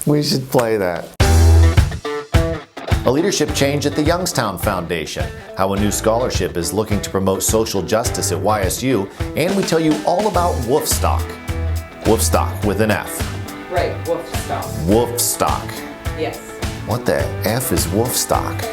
We should play that. A leadership change at the Youngstown Foundation, how a new scholarship is looking to promote social justice at YSU, and we tell you all about Woofstock. Woofstock with an F. Right, Woofstock. Woofstock. Yes. What the F is Woofstock?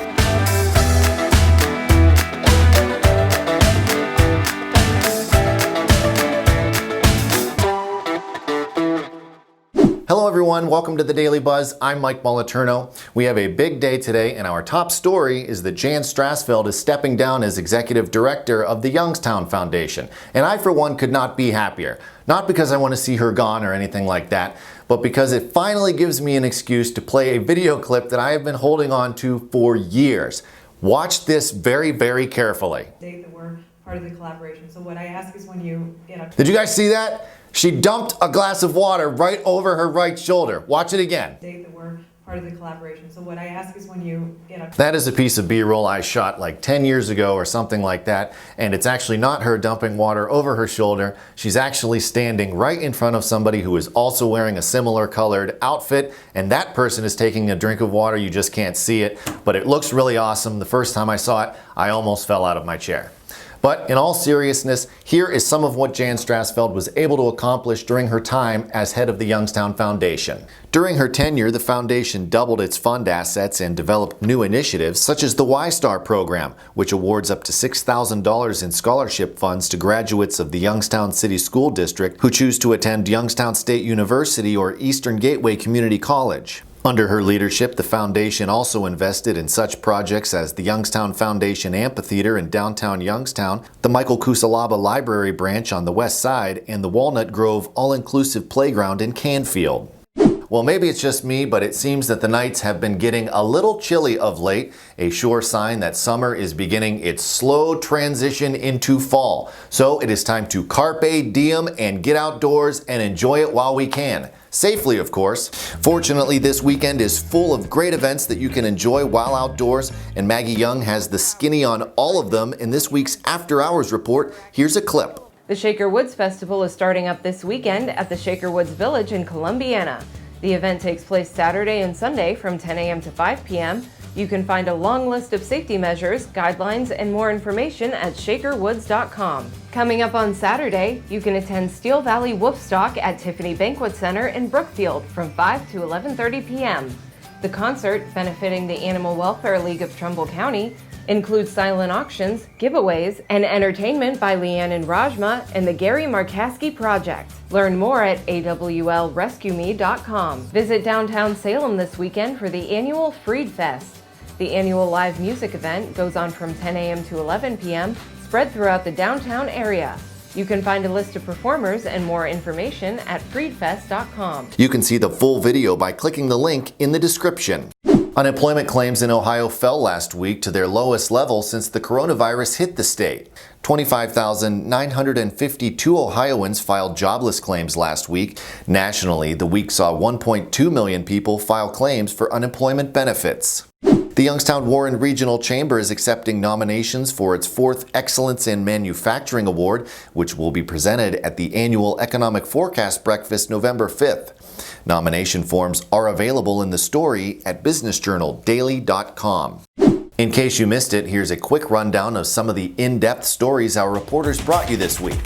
Hello everyone, welcome to the Daily Buzz. I'm Mike Moliterno. We have a big day today, and our top story is that Jan Strasfeld is stepping down as executive director of the Youngstown Foundation. And I, for one, could not be happier. Not because I want to see her gone or anything like that, but because it finally gives me an excuse to play a video clip that I have been holding on to for years. Watch this very, very carefully. That we're part of the collaboration. So what I ask is when you Did you guys see that? She dumped a glass of water right over her right shoulder. Watch it again. That we're part of the collaboration. So what I ask is when you That is a piece of B-roll I shot like 10 years ago or something like that, and it's actually not her dumping water over her shoulder. She's actually standing right in front of somebody who is also wearing a similar colored outfit, and that person is taking a drink of water. You just can't see it, but it looks really awesome. The first time I saw it, I almost fell out of my chair. But in all seriousness, here is some of what Jan Strasfeld was able to accomplish during her time as head of the Youngstown Foundation. During her tenure, the foundation doubled its fund assets and developed new initiatives such as the Y-Star program, which awards up to $6,000 in scholarship funds to graduates of the Youngstown City School District who choose to attend Youngstown State University or Eastern Gateway Community College. Under her leadership, the foundation also invested in such projects as the Youngstown Foundation Amphitheater in downtown Youngstown, the Michael Kusalaba Library branch on the west side, and the Walnut Grove All-Inclusive Playground in Canfield. Well, maybe it's just me, but it seems that the nights have been getting a little chilly of late, a sure sign that summer is beginning its slow transition into fall. So it is time to carpe diem and get outdoors and enjoy it while we can. Safely, of course. Fortunately, this weekend is full of great events that you can enjoy while outdoors, and Maggie Young has the skinny on all of them in this week's After Hours report. Here's a clip. The Shaker Woods Festival is starting up this weekend at the Shaker Woods Village in Columbiana. The event takes place Saturday and Sunday from 10 a.m. to 5 p.m. You can find a long list of safety measures, guidelines, and more information at shakerwoods.com. Coming up on Saturday, you can attend Steel Valley Woofstock at Tiffany Banquet Center in Brookfield from 5 to 11:30 p.m. The concert, benefiting the Animal Welfare League of Trumbull County, includes silent auctions, giveaways, and entertainment by Leanne and Rajma and the Gary Markaski Project. Learn more at awlrescueme.com. Visit downtown Salem this weekend for the annual Freed Fest. The annual live music event goes on from 10 a.m. to 11 p.m., spread throughout the downtown area. You can find a list of performers and more information at freedfest.com. You can see the full video by clicking the link in the description. Unemployment claims in Ohio fell last week to their lowest level since the coronavirus hit the state. 25,952 Ohioans filed jobless claims last week. Nationally, the week saw 1.2 million people file claims for unemployment benefits. The Youngstown Warren Regional Chamber is accepting nominations for its 4th Excellence in Manufacturing Award, which will be presented at the annual Economic Forecast Breakfast November 5th. Nomination forms are available in the story at businessjournaldaily.com. In case you missed it, here's a quick rundown of some of the in-depth stories our reporters brought you this week.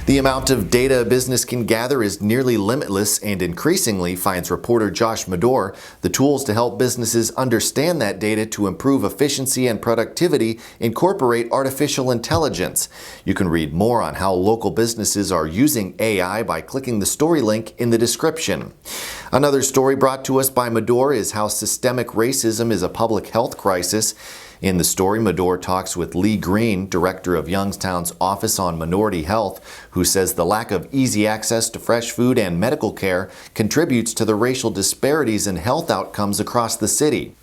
The amount of data a business can gather is nearly limitless and increasingly, finds reporter Josh Medor, the tools to help businesses understand that data to improve efficiency and productivity incorporate artificial intelligence. You can read more on how local businesses are using AI by clicking the story link in the description. Another story brought to us by Medor is how systemic racism is a public health crisis. In the story, Medor talks with Lee Green, director of Youngstown's Office on Minority Health, who says the lack of easy access to fresh food and medical care contributes to the racial disparities in health outcomes across the city.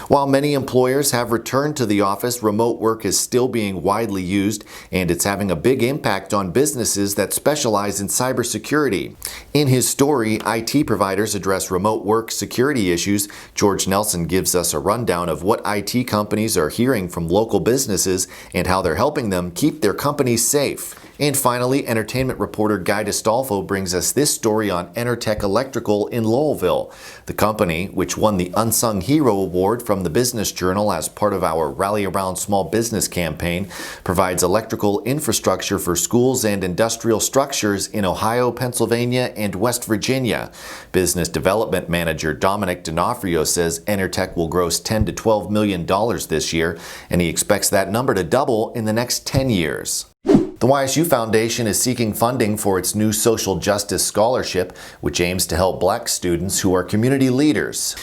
While many employers have returned to the office, remote work is still being widely used, and it's having a big impact on businesses that specialize in cybersecurity. In his story, IT providers address remote work security issues. George Nelson gives us a rundown of what IT companies are hearing from local businesses and how they're helping them keep their companies safe. And finally, entertainment reporter Guy DeStolfo brings us this story on Enertech Electrical in Lowellville. The company, which won the Unsung Hero Award from the Business Journal as part of our Rally Around Small Business campaign, provides electrical infrastructure for schools and industrial structures in Ohio, Pennsylvania, and West Virginia. Business Development Manager Dominic D'Onofrio says Enertech will gross $10 to $12 million this year, and he expects that number to double in the next 10 years. The YSU Foundation is seeking funding for its new Social Justice Scholarship, which aims to help Black students who are community leaders.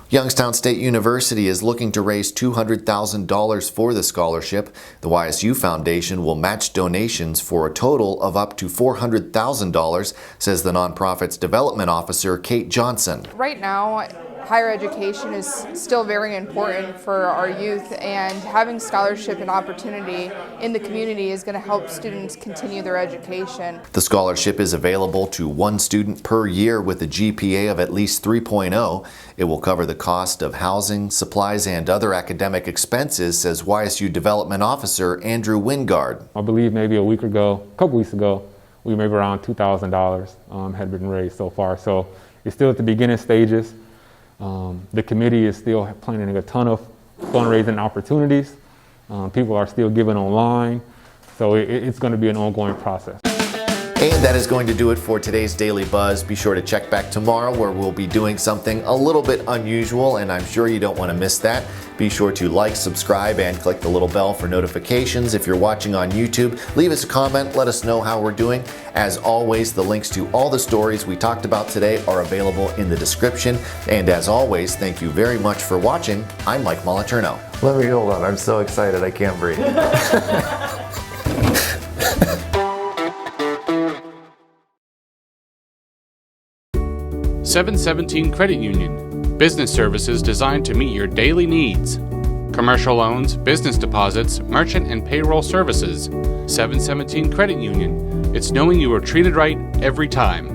Youngstown State University is looking to raise $200,000 for the scholarship. The YSU Foundation will match donations for a total of up to $400,000, says the nonprofit's development officer, Kate Johnson. Right now, higher education is still very important for our youth, and having scholarship and opportunity in the community is going to help students continue their education. The scholarship is available to one student per year with a GPA of at least 3.0. It will cover the cost of housing, supplies, and other academic expenses, says YSU Development Officer Andrew Wingard. I believe maybe a couple weeks ago, we maybe around $2,000 had been raised so far. So it's still at the beginning stages. The committee is still planning a ton of fundraising opportunities. People are still giving online, so it's going to be an ongoing process. And that is going to do it for today's Daily Buzz. Be sure to check back tomorrow where we'll be doing something a little bit unusual, and I'm sure you don't want to miss that. Be sure to like, subscribe, and click the little bell for notifications. If you're watching on YouTube, leave us a comment, let us know how we're doing. As always, the links to all the stories we talked about today are available in the description. And as always, thank you very much for watching. I'm Mike Moliterno. Let me hold on, I'm so excited I can't breathe. 717 Credit Union. Business services designed to meet your daily needs. Commercial loans, business deposits, merchant and payroll services. 717 Credit Union. It's knowing you are treated right every time.